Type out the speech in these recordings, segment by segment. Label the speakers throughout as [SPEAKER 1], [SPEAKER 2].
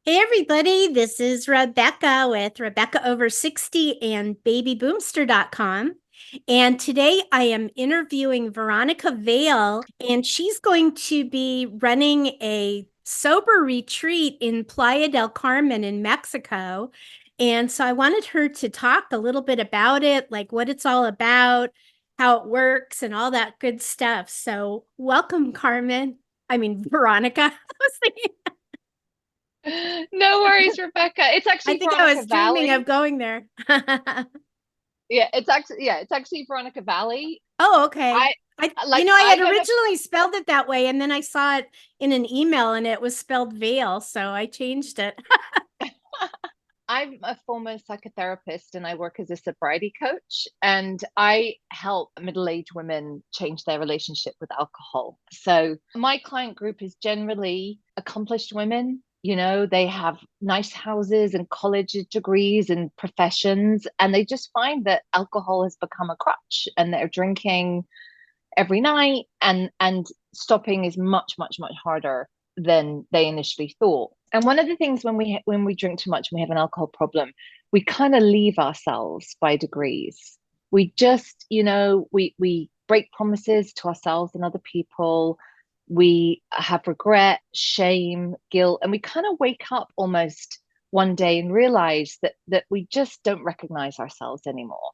[SPEAKER 1] Hey everybody, this is Rebecca with Rebecca Over 60 and babyboomster.com. And today I am interviewing Veronica Vale, and she's going to be running a sober retreat in Playa del Carmen in Mexico. And so I wanted her to talk a little bit about it, like what it's all about, how it works, and all that good stuff. So welcome, Carmen. I mean, Veronica. I was thinking
[SPEAKER 2] No worries, Rebecca. It's
[SPEAKER 1] I
[SPEAKER 2] actually
[SPEAKER 1] think I
[SPEAKER 2] Veronica
[SPEAKER 1] was dreaming of
[SPEAKER 2] Valli.
[SPEAKER 1] going there.
[SPEAKER 2] Yeah, it's actually Veronica Valli.
[SPEAKER 1] Oh, okay.
[SPEAKER 2] I
[SPEAKER 1] I
[SPEAKER 2] I
[SPEAKER 1] had
[SPEAKER 2] have
[SPEAKER 1] originally spelled it that way, and then I saw it in an email and it was spelled Vale, so I changed it.
[SPEAKER 2] I'm a former psychotherapist and I work as a sobriety coach and I help middle-aged women change their relationship with alcohol. So my client group is generally accomplished women. They have nice houses and college degrees and professions, and they just find that alcohol has become a crutch and they're drinking every night, and stopping is much much much harder than they initially thought. And one of the things when we drink too much and we have an alcohol problem, we kind of leave ourselves by degrees. We just, we break promises to ourselves and other people. We have regret, shame, guilt, and we kind of wake up almost one day and realize that we just don't recognize ourselves anymore.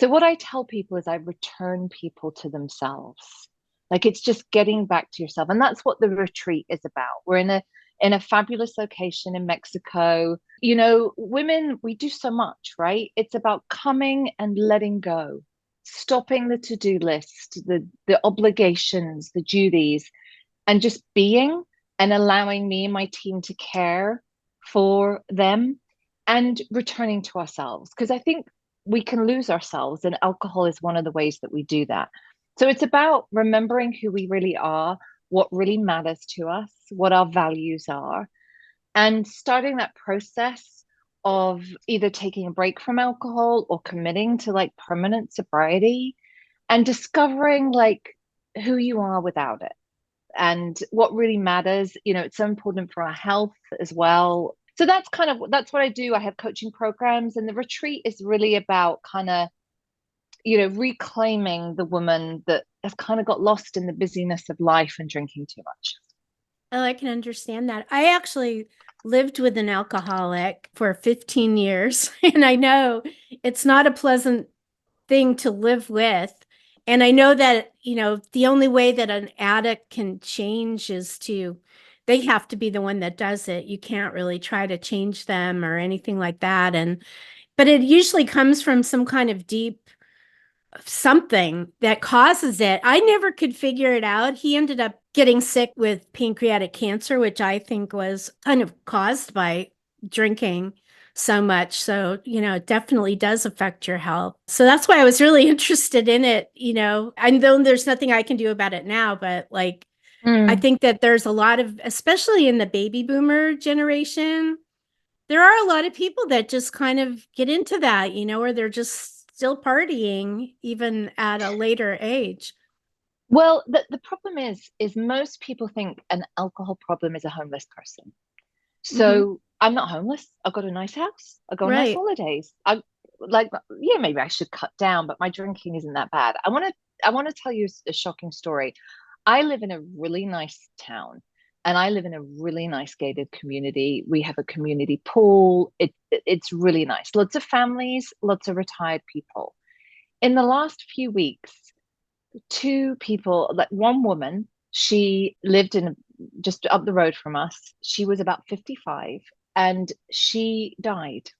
[SPEAKER 2] So what I tell people is I return people to themselves. Like, it's just getting back to yourself. And that's what the retreat is about. We're in a fabulous location in Mexico. Women, we do so much, right? It's about coming and letting go, stopping the to-do list, the obligations, the duties, and just being, and allowing me and my team to care for them, and returning to ourselves. Because I think we can lose ourselves, and alcohol is one of the ways that we do that. So it's about remembering who we really are, what really matters to us, what our values are, and starting that process of either taking a break from alcohol or committing to like permanent sobriety, and discovering like who you are without it and what really matters. It's so important for our health as well. So that's what I do. I have coaching programs, and the retreat is really about kind of, reclaiming the woman that has kind of got lost in the busyness of life and drinking too much.
[SPEAKER 1] Oh, I can understand that. I actually lived with an alcoholic for 15 years, and I know it's not a pleasant thing to live with. And I know that, the only way that an addict can change is they have to be the one that does it. You can't really try to change them or anything like that. But it usually comes from some kind of deep something that causes it. I never could figure it out. He ended up getting sick with pancreatic cancer, which I think was kind of caused by drinking so much. So, it definitely does affect your health. So that's why I was really interested in it. I know there's nothing I can do about it now, but like, I
[SPEAKER 2] Mm.
[SPEAKER 1] think that there's a lot of, especially in the baby boomer generation, there are a lot of people that just kind of get into that, or they're just still partying even at a later age.
[SPEAKER 2] Well, the problem is most people think an alcohol problem is a homeless person.
[SPEAKER 1] Hmm.
[SPEAKER 2] So I'm not homeless. I've got a nice house. I go on nice
[SPEAKER 1] Right.
[SPEAKER 2] holidays. I like, yeah, maybe I should cut down, but my drinking isn't that bad. I want to tell you a shocking story. I live in a really nice town, and I live in a really nice gated community. We have a community pool. It's really nice. Lots of families, lots of retired people. In the last few weeks, two people, like one woman, she lived in just up the road from us. She was about 55 and she died.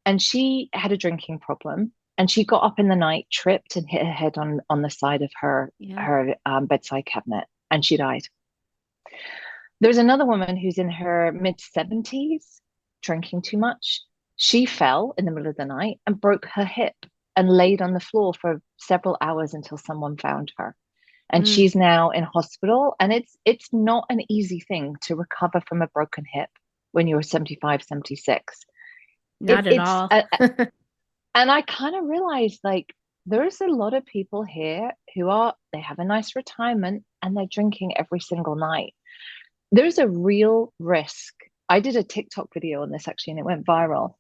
[SPEAKER 2] And she had a drinking problem. And she got up in the night, tripped, and hit her head on the side of her
[SPEAKER 1] Yeah.
[SPEAKER 2] her bedside cabinet, and she died. There's another woman who's in her mid 70s, drinking too much. She fell in the middle of the night and broke her hip and laid on the floor for several hours until someone found her, and
[SPEAKER 1] Mm,
[SPEAKER 2] she's now in hospital. And it's not an easy thing to recover from a broken hip when you're 75, 76.
[SPEAKER 1] not at
[SPEAKER 2] It's
[SPEAKER 1] all.
[SPEAKER 2] and I kind of realized, like, there's a lot of people here who they have a nice retirement and they're drinking every single night. There's a real risk I did a TikTok video on this actually, and it went viral.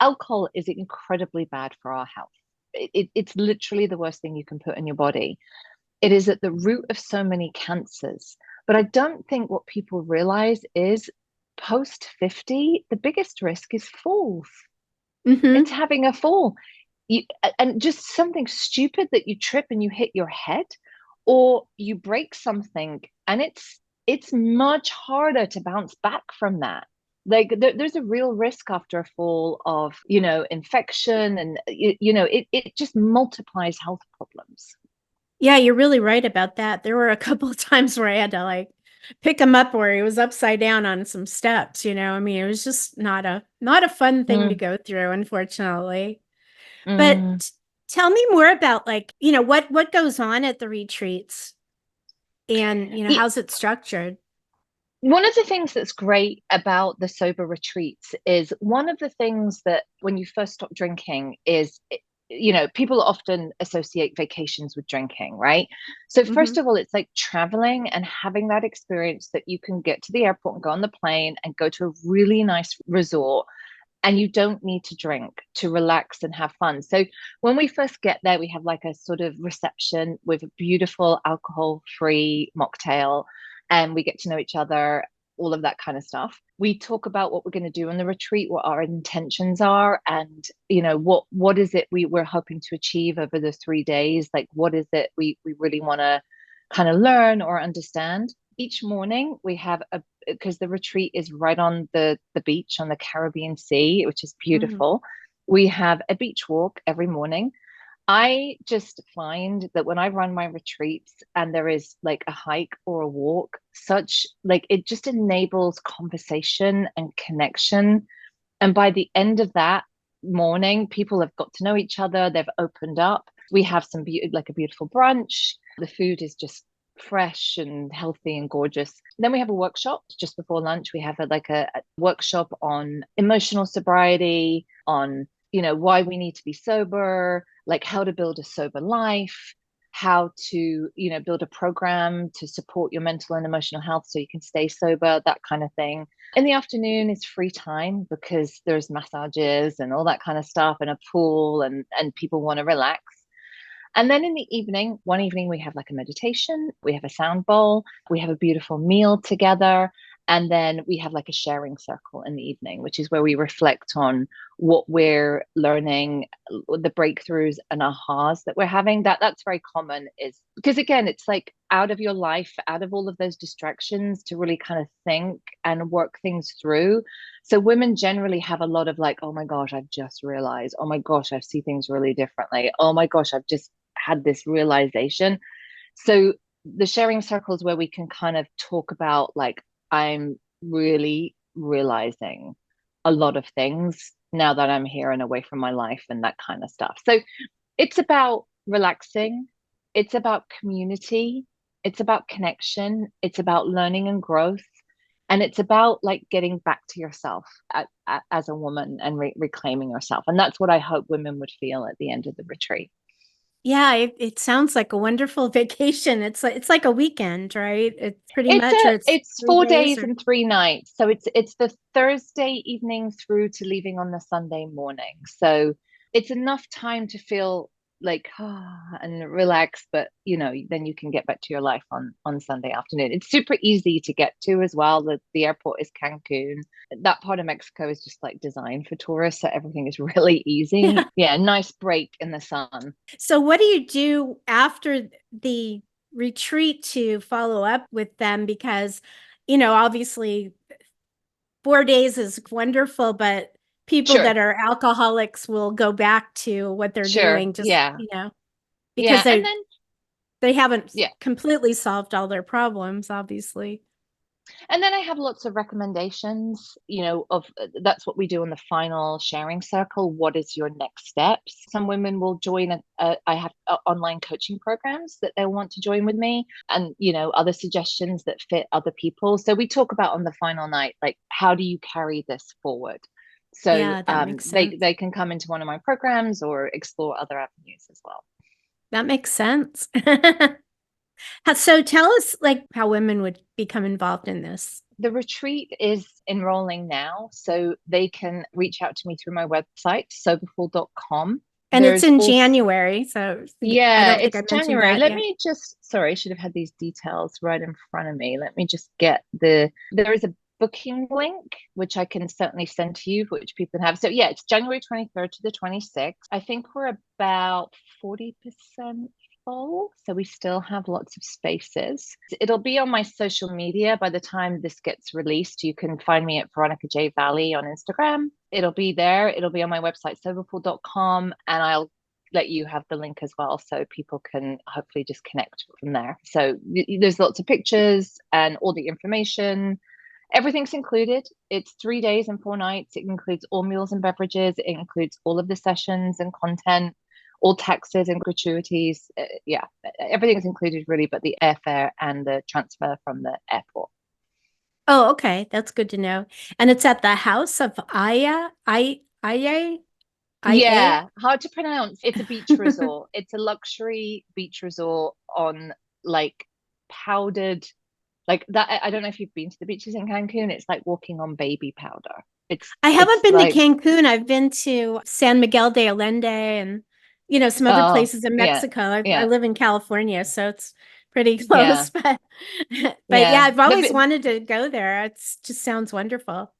[SPEAKER 2] Alcohol is incredibly bad for our health. It's literally the worst thing you can put in your body. It is at the root of so many cancers. But I don't think what people realize is post 50, the biggest risk is falls. It's having a fall. And just something stupid that you trip and you hit your head, or you break something, and it's much harder to bounce back from that. Like there's a real risk after a fall of, infection, and it just multiplies health problems.
[SPEAKER 1] Yeah, you're really right about that. There were a couple of times where I had to like pick him up where he was upside down on some steps, I mean, it was just not a fun thing to go through, unfortunately. But tell me more about like, what goes on at the retreats, and, how's it structured?
[SPEAKER 2] One of the things that's great about the sober retreats is, one of the things that when you first stop drinking is, people often associate vacations with drinking, right? So first of all, it's like traveling and having that experience that you can get to the airport and go on the plane and go to a really nice resort, and you don't need to drink to relax and have fun. So when we first get there, we have like a sort of reception with a beautiful alcohol-free mocktail, and we get to know each other, all of that kind of stuff. We talk about what we're going to do on the retreat, what our intentions are, and what is it we're hoping to achieve over the 3 days. Like, what is it we really want to kind of learn or understand. Each morning we have because the retreat is right on the beach on the Caribbean Sea, which is beautiful. We have a beach walk every morning. I just find that when I run my retreats and there is like a hike or a walk, it just enables conversation and connection. And by the end of that morning, people have got to know each other. They've opened up. We have like a beautiful brunch. The food is just fresh and healthy and gorgeous. Then we have a workshop just before lunch. We have a workshop on emotional sobriety, on why we need to be sober, like how to build a sober life, how to build a program to support your mental and emotional health so you can stay sober, that kind of thing. In the afternoon is free time because there's massages and all that kind of stuff, and a pool, and people want to relax. And then in the evening, one evening, we have like a meditation, we have a sound bowl, we have a beautiful meal together. And then we have like a sharing circle in the evening, which is where we reflect on what we're learning, the breakthroughs and ahas that we're having. That's very common, is because, again, it's like out of your life, out of all of those distractions, to really kind of think and work things through. So women generally have a lot of like, oh my gosh, I've just realized, oh my gosh, I see things really differently. Oh my gosh, I've just had this realization. So the sharing circles where we can kind of talk about like, I'm really realizing a lot of things now that I'm here and away from my life and that kind of stuff. So it's about relaxing. It's about community. It's about connection. It's about learning and growth. And it's about like getting back to yourself as a woman and reclaiming yourself. And that's what I hope women would feel at the end of the retreat.
[SPEAKER 1] Yeah, it sounds like a wonderful vacation. It's like a weekend, right? It's pretty much, or
[SPEAKER 2] it's 4 days and 3 nights. So it's the Thursday evening through to leaving on the Sunday morning. So it's enough time to feel like and relax, but then you can get back to your life on Sunday afternoon. It's super easy to get to as well. The airport is Cancun. That part of Mexico is just like designed for tourists, so everything is really easy. Yeah, nice break in the sun.
[SPEAKER 1] So what do you do after the retreat to follow up with them? Because obviously 4 days is wonderful, but people that are alcoholics will go back to what they're doing, just because they haven't completely solved all their problems, obviously.
[SPEAKER 2] And then I have lots of recommendations, that's what we do in the final sharing circle. What is your next steps? Some women will join I have online coaching programs that they want to join with me, and other suggestions that fit other people. So we talk about on the final night, like, how do you carry this forward? So
[SPEAKER 1] that makes sense.
[SPEAKER 2] they can come into one of my programs or explore other avenues as well.
[SPEAKER 1] That makes sense. So tell us like how women would become involved in this.
[SPEAKER 2] The retreat is enrolling now, so they can reach out to me through my website, soberful.com.
[SPEAKER 1] And it's
[SPEAKER 2] There's
[SPEAKER 1] in
[SPEAKER 2] also,
[SPEAKER 1] January, so I
[SPEAKER 2] yeah,
[SPEAKER 1] don't think
[SPEAKER 2] it's
[SPEAKER 1] I mentioned
[SPEAKER 2] January.
[SPEAKER 1] that
[SPEAKER 2] Let
[SPEAKER 1] yet.
[SPEAKER 2] me just, sorry, I should have had these details right in front of me. Let me just get there is a booking link, which I can certainly send to you, which people can have. So yeah, it's January 23rd to the 26th. I think we're about 40% full, so we still have lots of spaces. It'll be on my social media by the time this gets released. You can find me at Veronica J. Valli on Instagram. It'll be there. It'll be on my website, soberful.com, and I'll let you have the link as well so people can hopefully just connect from there. So there's lots of pictures and all the information. Everything's included. It's 3 days and 4 nights. It includes all meals and beverages. It includes all of the sessions and content, all taxes and gratuities. Yeah, everything's included really, but the airfare and the transfer from the airport.
[SPEAKER 1] Oh, okay. That's good to know. And it's at the House of Aia, Aia.
[SPEAKER 2] Yeah, hard to pronounce. It's a beach resort. It's a luxury beach resort on like powdered, like that. I don't know if you've been to the beaches in Cancun. It's like walking on baby powder.
[SPEAKER 1] I haven't
[SPEAKER 2] It's
[SPEAKER 1] been to
[SPEAKER 2] like,
[SPEAKER 1] Cancun. I've been to San Miguel de Allende and, some other
[SPEAKER 2] oh,
[SPEAKER 1] places in
[SPEAKER 2] yeah,
[SPEAKER 1] Mexico. I
[SPEAKER 2] yeah,
[SPEAKER 1] live in California, so it's pretty
[SPEAKER 2] yeah,
[SPEAKER 1] close. But yeah,
[SPEAKER 2] yeah.
[SPEAKER 1] I've always wanted to go there. It's just sounds wonderful.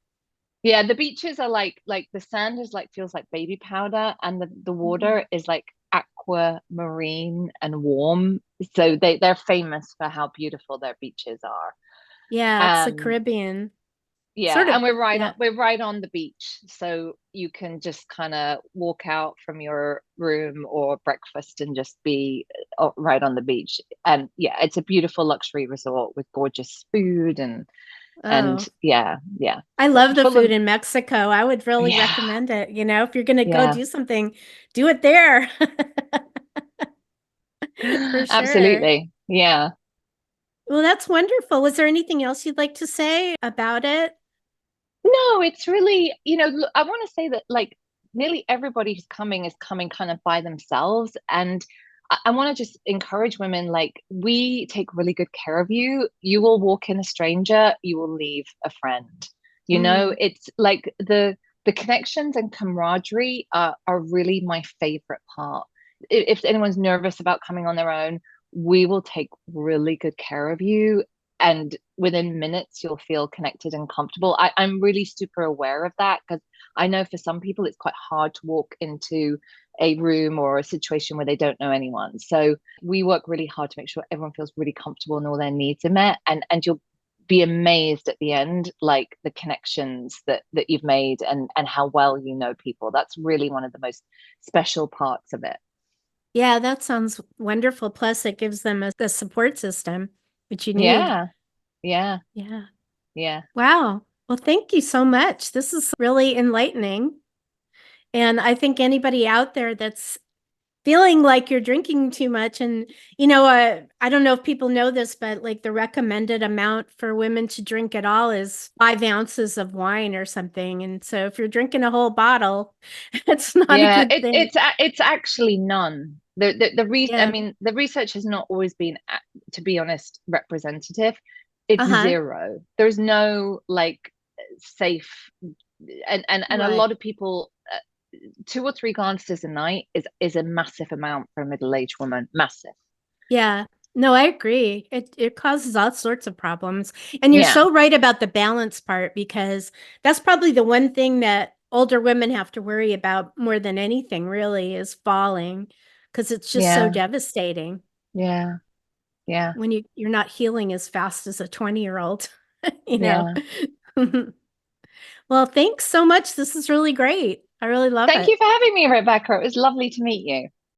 [SPEAKER 2] Yeah, the beaches are like the sand is like feels like baby powder, and the
[SPEAKER 1] Mhm.
[SPEAKER 2] water is like aquamarine and warm. So they're famous for how beautiful their beaches are.
[SPEAKER 1] Yeah, it's the
[SPEAKER 2] Um,
[SPEAKER 1] Caribbean.
[SPEAKER 2] yeah,
[SPEAKER 1] Sort of.
[SPEAKER 2] and
[SPEAKER 1] Yeah.
[SPEAKER 2] we're right on the beach, so you can just kind of walk out from your room or breakfast and just be right on the beach. And yeah, it's a beautiful luxury resort with gorgeous food and
[SPEAKER 1] Oh,
[SPEAKER 2] yeah, yeah,
[SPEAKER 1] I love the
[SPEAKER 2] full
[SPEAKER 1] food
[SPEAKER 2] of
[SPEAKER 1] in Mexico. I would really
[SPEAKER 2] yeah,
[SPEAKER 1] recommend it. If you're going to go
[SPEAKER 2] yeah.
[SPEAKER 1] do something, do it there. For sure.
[SPEAKER 2] Absolutely. Yeah.
[SPEAKER 1] Well, that's wonderful. Was there anything else you'd like to say about it?
[SPEAKER 2] No, it's really, I want to say that like nearly everybody who's coming is coming kind of by themselves. And I want to just encourage women like, we take really good care of you. You will walk in a stranger, you will leave a friend.
[SPEAKER 1] Mm,
[SPEAKER 2] It's like the connections and camaraderie are really my favorite part. If anyone's nervous about coming on their own, we will take really good care of you, and within minutes you'll feel connected and comfortable. I'm really super aware of that because I know for some people it's quite hard to walk into a room or a situation where they don't know anyone. So we work really hard to make sure everyone feels really comfortable and all their needs are met, and you'll be amazed at the end, like the connections that you've made and how well you know people. That's really one of the most special parts of it.
[SPEAKER 1] yeah, that sounds wonderful. Plus, it gives them a support system, which you need.
[SPEAKER 2] Yeah, yeah,
[SPEAKER 1] Yeah.
[SPEAKER 2] yeah.
[SPEAKER 1] Wow. Well, thank you so much. This is really enlightening. And I think anybody out there that's feeling like you're drinking too much, and I don't know if people know this, but like the recommended amount for women to drink at all is 5 ounces of wine or something. And so if you're drinking a whole bottle, it's not a
[SPEAKER 2] Yeah,
[SPEAKER 1] good thing.
[SPEAKER 2] it's actually none. I
[SPEAKER 1] Yeah.
[SPEAKER 2] mean, the research has not always been, to be honest, representative. It's
[SPEAKER 1] Uh-huh.
[SPEAKER 2] zero. There's no like safe, and a
[SPEAKER 1] Right.
[SPEAKER 2] lot of people, 2 or 3 glasses a night is a massive amount for a middle-aged woman. Massive.
[SPEAKER 1] Yeah. No, I agree. It causes all sorts of problems. And you're
[SPEAKER 2] Yeah,
[SPEAKER 1] so right about the balance part, because that's probably the one thing that older women have to worry about more than anything, really, is falling, because it's just so
[SPEAKER 2] yeah,
[SPEAKER 1] devastating
[SPEAKER 2] yeah, yeah,
[SPEAKER 1] when you're not healing as fast as a 20-year-old, you know.
[SPEAKER 2] yeah.
[SPEAKER 1] Well, thanks so much. This is really great. I really love
[SPEAKER 2] Thank
[SPEAKER 1] it.
[SPEAKER 2] you for having me, Rebecca. It was lovely to meet you.